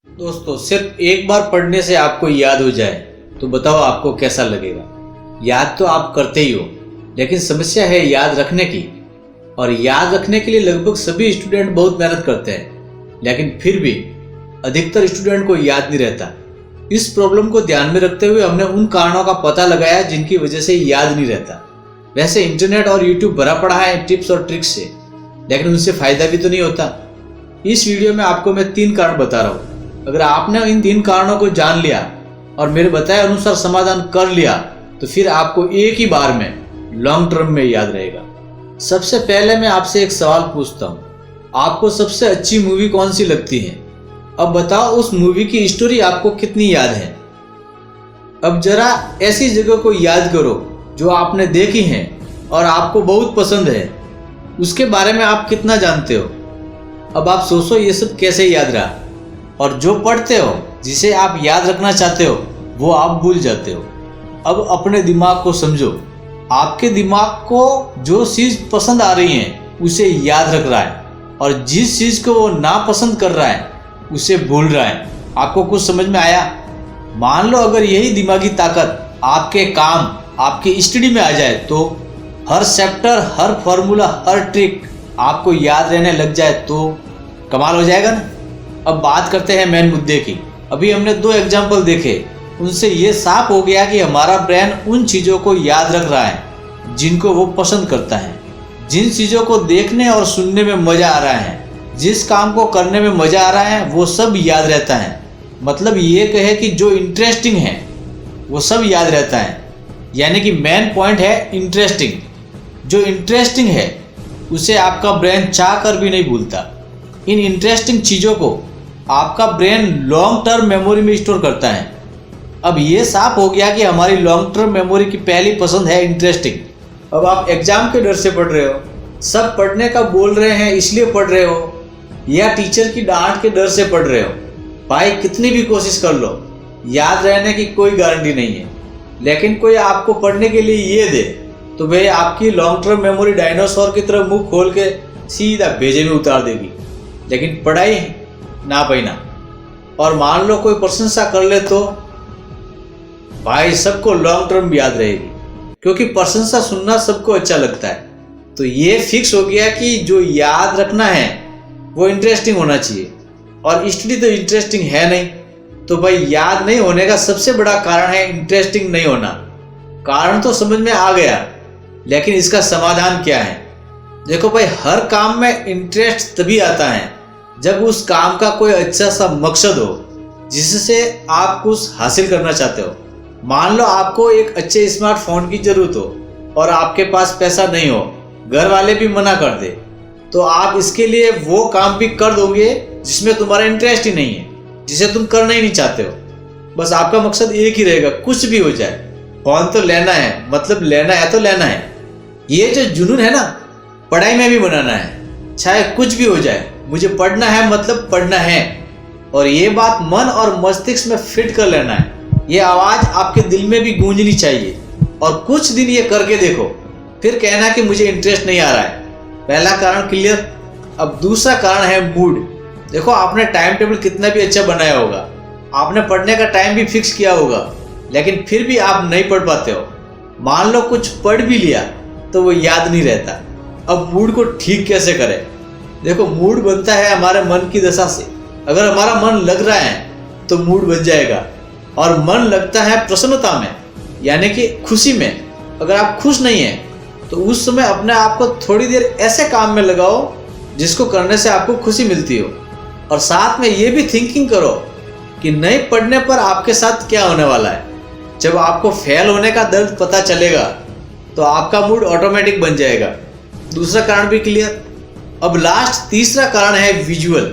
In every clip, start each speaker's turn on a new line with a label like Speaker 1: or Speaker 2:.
Speaker 1: दोस्तों, सिर्फ एक बार पढ़ने से आपको याद हो जाए तो बताओ आपको कैसा लगेगा। याद तो आप करते ही हो, लेकिन समस्या है याद रखने की। और याद रखने के लिए लगभग सभी स्टूडेंट बहुत मेहनत करते हैं, लेकिन फिर भी अधिकतर स्टूडेंट को याद नहीं रहता। इस प्रॉब्लम को ध्यान में रखते हुए हमने उन कारणों का पता लगाया जिनकी वजह से याद नहीं रहता। वैसे इंटरनेट और यूट्यूब भरा पड़ा है टिप्स और ट्रिक्स से, लेकिन उनसे फायदा भी तो नहीं होता। इस वीडियो में आपको मैं 3 कारण बता रहा हूँ। अगर आपने इन 3 कारणों को जान लिया और मेरे बताए अनुसार समाधान कर लिया तो फिर आपको एक ही बार में लॉन्ग टर्म में याद रहेगा। सबसे पहले मैं आपसे एक सवाल पूछता हूँ, आपको सबसे अच्छी मूवी कौन सी लगती है? अब बताओ उस मूवी की स्टोरी आपको कितनी याद है। अब जरा ऐसी जगह को याद करो जो आपने देखी है और आपको बहुत पसंद है, उसके बारे में आप कितना जानते हो। अब आप सोचो ये सब कैसे याद रहा। और जो पढ़ते हो, जिसे आप याद रखना चाहते हो, वो आप भूल जाते हो। अब अपने दिमाग को समझो, आपके दिमाग को जो चीज़ पसंद आ रही है उसे याद रख रहा है, और जिस चीज़ को वो नापसंद कर रहा है उसे भूल रहा है। आपको कुछ समझ में आया? मान लो अगर यही दिमागी ताकत आपके काम, आपकी स्टडी में आ जाए तो हर चैप्टर, हर फॉर्मूला, हर ट्रिक आपको याद रहने लग जाए तो कमाल हो जाएगा ना। अब बात करते हैं मेन मुद्दे की। अभी हमने 2 एग्जाम्पल देखे, उनसे ये साफ हो गया कि हमारा ब्रेन उन चीज़ों को याद रख रहा है जिनको वो पसंद करता है। जिन चीज़ों को देखने और सुनने में मज़ा आ रहा है, जिस काम को करने में मज़ा आ रहा है, वो सब याद रहता है। मतलब ये कहे कि जो इंटरेस्टिंग है वो सब याद रहता है। यानी कि मेन पॉइंट है इंटरेस्टिंग। जो इंटरेस्टिंग है उसे आपका ब्रेन चाह कर भी नहीं भूलता। इन इंटरेस्टिंग चीज़ों को आपका ब्रेन लॉन्ग टर्म मेमोरी में स्टोर करता है। अब ये साफ हो गया कि हमारी लॉन्ग टर्म मेमोरी की पहली पसंद है इंटरेस्टिंग। अब आप एग्जाम के डर से पढ़ रहे हो, सब पढ़ने का बोल रहे हैं इसलिए पढ़ रहे हो, या टीचर की डांट के डर से पढ़ रहे हो, भाई कितनी भी कोशिश कर लो, याद रहने की कोई गारंटी नहीं है। लेकिन कोई आपको पढ़ने के लिए ये दे तो भाई आपकी लॉन्ग टर्म मेमोरी डायनासोर की तरह मुंह खोल के सीधा भेजे में उतार देगी। लेकिन पढ़ाई ना भाई ना। और मान लो कोई प्रशंसा कर ले तो भाई सबको लॉन्ग टर्म याद रहेगी, क्योंकि प्रशंसा सुनना सबको अच्छा लगता है। तो ये फिक्स हो गया कि जो याद रखना है वो इंटरेस्टिंग होना चाहिए, और स्टडी तो इंटरेस्टिंग है नहीं। तो भाई याद नहीं होने का सबसे बड़ा कारण है इंटरेस्टिंग नहीं होना। कारण तो समझ में आ गया, लेकिन इसका समाधान क्या है? देखो भाई, हर काम में इंटरेस्ट तभी आता है जब उस काम का कोई अच्छा सा मकसद हो जिससे आप कुछ हासिल करना चाहते हो। मान लो आपको एक अच्छे स्मार्टफोन की जरूरत हो और आपके पास पैसा नहीं हो, घर वाले भी मना कर दे, तो आप इसके लिए वो काम भी कर दोगे जिसमें तुम्हारा इंटरेस्ट ही नहीं है, जिसे तुम करना ही नहीं चाहते हो। बस आपका मकसद एक ही रहेगा, कुछ भी हो जाए, फोन तो लेना है, मतलब लेना है तो लेना है। ये जो जुनून है ना, पढ़ाई में भी बनाना है, चाहे कुछ भी हो जाए, मुझे पढ़ना है मतलब पढ़ना है। और ये बात मन और मस्तिष्क में फिट कर लेना है। ये आवाज़ आपके दिल में भी गूंजनी चाहिए। और कुछ दिन ये करके देखो, फिर कहना कि मुझे इंटरेस्ट नहीं आ रहा है। पहला कारण क्लियर। अब दूसरा कारण है मूड। देखो, आपने टाइम टेबल कितना भी अच्छा बनाया होगा, आपने पढ़ने का टाइम भी फिक्स किया होगा, लेकिन फिर भी आप नहीं पढ़ पाते हो। मान लो कुछ पढ़ भी लिया तो वो याद नहीं रहता। अब मूड को ठीक कैसे करें? देखो, मूड बनता है हमारे मन की दशा से। अगर हमारा मन लग रहा है तो मूड बन जाएगा। और मन लगता है प्रसन्नता में, यानी कि खुशी में। अगर आप खुश नहीं हैं तो उस समय अपने आप को थोड़ी देर ऐसे काम में लगाओ जिसको करने से आपको खुशी मिलती हो। और साथ में ये भी थिंकिंग करो कि नहीं पढ़ने पर आपके साथ क्या होने वाला है। जब आपको फेल होने का दर्द पता चलेगा तो आपका मूड ऑटोमेटिक बन जाएगा। दूसरा कारण भी क्लियर। अब लास्ट तीसरा कारण है विजुअल,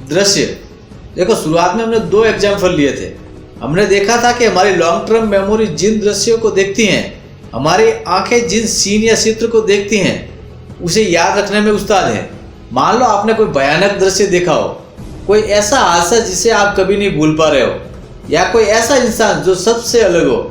Speaker 1: दृश्य। देखो, शुरुआत में हमने 2 एग्जाम्पल लिए थे। हमने देखा था कि हमारी लॉन्ग टर्म मेमोरी जिन दृश्यों को देखती हैं, हमारी आंखें जिन सीन या चित्र को देखती हैं, उसे याद रखने में उस्ताद है। मान लो आपने कोई भयानक दृश्य देखा हो, कोई ऐसा हादसा जिसे आप कभी नहीं भूल पा रहे हो, या कोई ऐसा इंसान जो सबसे अलग हो,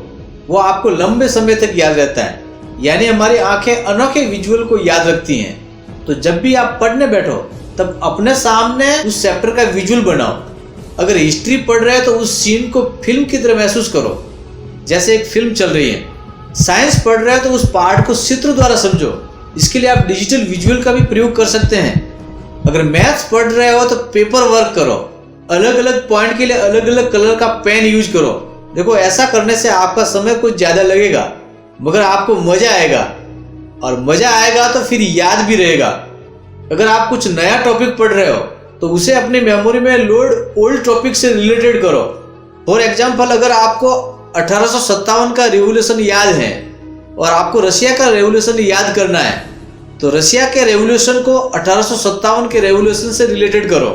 Speaker 1: वो आपको लंबे समय तक याद रहता है। यानी हमारी आंखें अनोखे विजुअल को याद रखती हैं। तो जब भी आप पढ़ने बैठो तब अपने सामने उस चैप्टर का विजुअल बनाओ अगर हिस्ट्री पढ़ रहे हो तो उस सीन को फिल्म की तरह महसूस करो, जैसे एक फिल्म चल रही है। साइंस पढ़ रहे हो तो उस पार्ट को चित्र द्वारा समझो। इसके लिए आप डिजिटल विजुअल का भी प्रयोग कर सकते हैं। अगर मैथ्स पढ़ रहे हो तो पेपर वर्क करो, अलग अलग पॉइंट के लिए अलग अलग कलर का पेन यूज करो। देखो, ऐसा करने से आपका समय कुछ ज्यादा लगेगा मगर आपको मजा आएगा, और मजा आएगा तो फिर याद भी रहेगा। अगर आप कुछ नया टॉपिक पढ़ रहे हो तो उसे अपनी मेमोरी में लोड ओल्ड टॉपिक से रिलेटेड करो। फॉर एग्जाम्पल, अगर आपको 1857 का रेवोल्यूशन याद है और आपको रशिया का रेवोल्यूशन याद करना है तो रशिया के रेवोल्यूशन को 1857 के रेवोल्यूशन से रिलेटेड करो।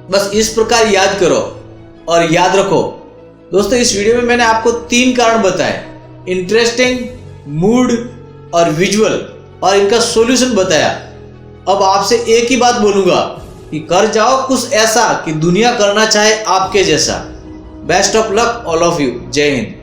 Speaker 1: बस इस प्रकार याद करो और याद रखो। दोस्तों, इस वीडियो में मैंने आपको 3 कारण बताए, इंटरेस्टिंग, मूड और विजुअल, और इनका सॉल्यूशन बताया। अब आपसे एक ही बात बोलूंगा कि कर जाओ कुछ ऐसा कि दुनिया करना चाहे आपके जैसा। Best of luck all of you. जय हिंद।